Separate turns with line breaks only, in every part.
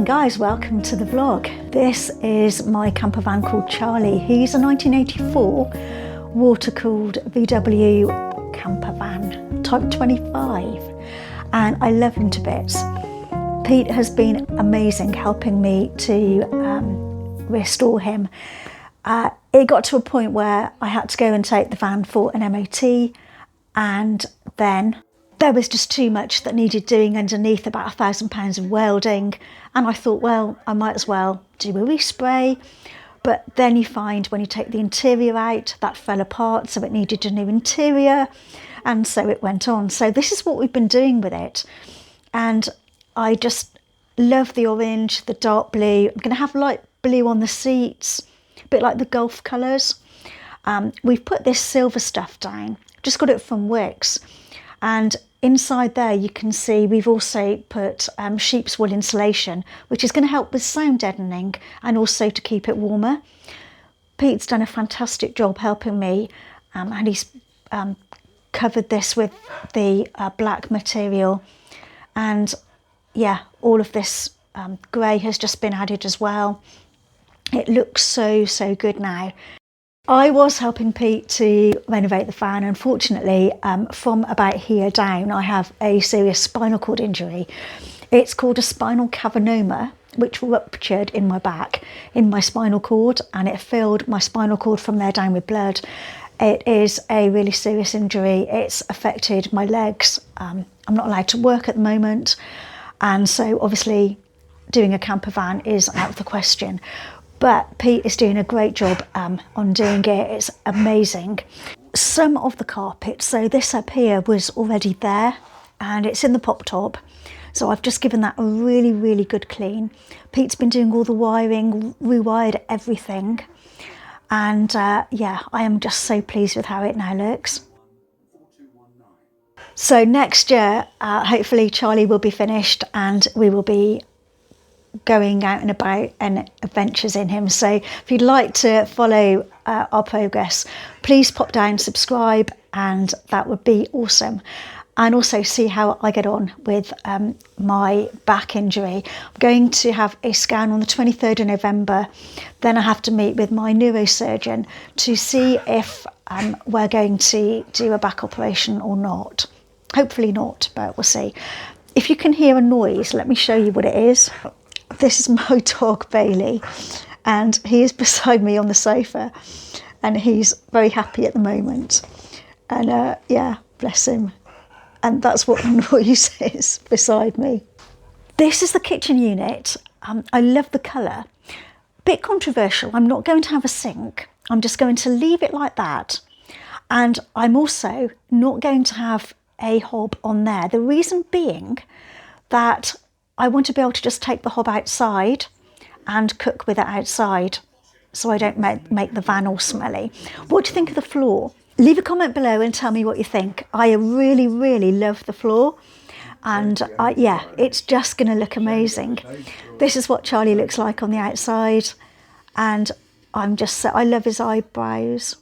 guys, welcome to the vlog. This is my camper van called Charlie. He's a 1984 water-cooled VW camper van, type 25, and I love him to bits. Pete has been amazing helping me to restore him. It got to a point where I had to go and take the van for an MOT, and then there was just too much that needed doing underneath, about £1,000 of welding, and I thought, well, I might as well do a respray. But then you find when you take the interior out, that fell apart, so it needed a new interior, and so it went on. So this is what we've been doing with it, and I just love the orange, the dark blue. I'm going to have light blue on the seats, a bit like the Gulf colours. We've put this silver stuff down, just got it from Wix, and inside there you can see we've also put sheep's wool insulation, which is going to help with sound deadening and also to keep it warmer. Pete's done a fantastic job helping me, and he's covered this with the black material, and yeah, all of this grey has just been added as well. It looks so good now. I was helping Pete to renovate the van. Unfortunately, from about here down, I have a serious spinal cord injury. It's called a spinal cavernoma, which ruptured in my back, in my spinal cord, and it filled my spinal cord from there down with blood. It is a really serious injury. It's affected my legs. I'm not allowed to work at the moment, and so obviously doing a camper van is out of the question. But Pete is doing a great job on doing it. It's amazing. Some of the carpet, so this up here was already there and it's in the pop top. So I've just given that a really good clean. Pete's been doing all the wiring, rewired everything. And yeah, I am just so pleased with how it now looks. So next year, hopefully Charlie will be finished and we will be going out and about and adventures in him. So if you'd like to follow our progress, please pop down, subscribe, and that would be awesome. And also see how I get on with my back injury. I'm going to have a scan on the 23rd of November. Then I have to meet with my neurosurgeon to see if we're going to do a back operation or not. Hopefully not, but we'll see. If you can hear a noise, let me show you what it is. This is my dog Bailey, and he is beside me on the sofa, and he's very happy at the moment. And yeah, bless him. And that's what the noise is beside me. This is the kitchen unit. I love the colour. Bit controversial. I'm not going to have a sink. I'm just going to leave it like that. And I'm also not going to have a hob on there. The reason being that I want to be able to just take the hob outside and cook with it outside, so I don't make the van all smelly. What do you think of the floor? Leave a comment below and tell me what you think. I really love the floor, and yeah, it's just going to look amazing. This is what Charlie looks like on the outside, and I love his eyebrows.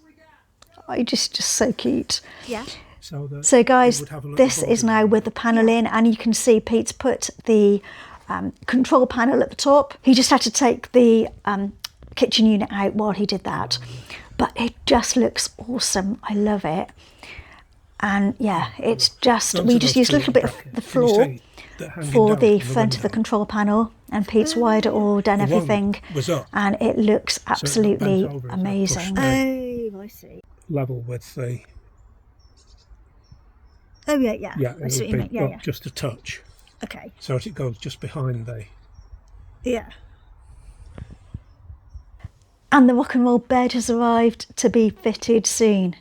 Just so cute. Yeah. So guys, this is now with the panel in, and you can see Pete's put the control panel at the top. He just had to take the kitchen unit out while he did that, but it just looks awesome. I love it. And yeah, it's just, we just used a little bit of the floor for the front of the control panel, and Pete's wired it all, done everything, and it looks absolutely amazing. Oh, I see.
Level with the...
Oh yeah.
Yeah,
I see what you mean. Yeah.
Just a touch.
Okay.
So it goes just behind the...
Yeah. And the rock and roll bed has arrived to be fitted soon.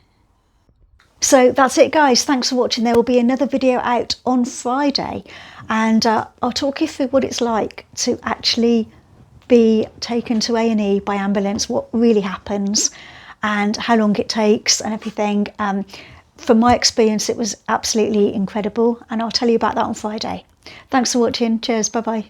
So that's it, guys. Thanks for watching. There will be another video out on Friday, and I'll talk you through what it's like to actually be taken to A&E by ambulance, what really happens, and how long it takes and everything. From my experience, it was absolutely incredible, and I'll tell you about that on Friday. Thanks for watching. Cheers. Bye-bye.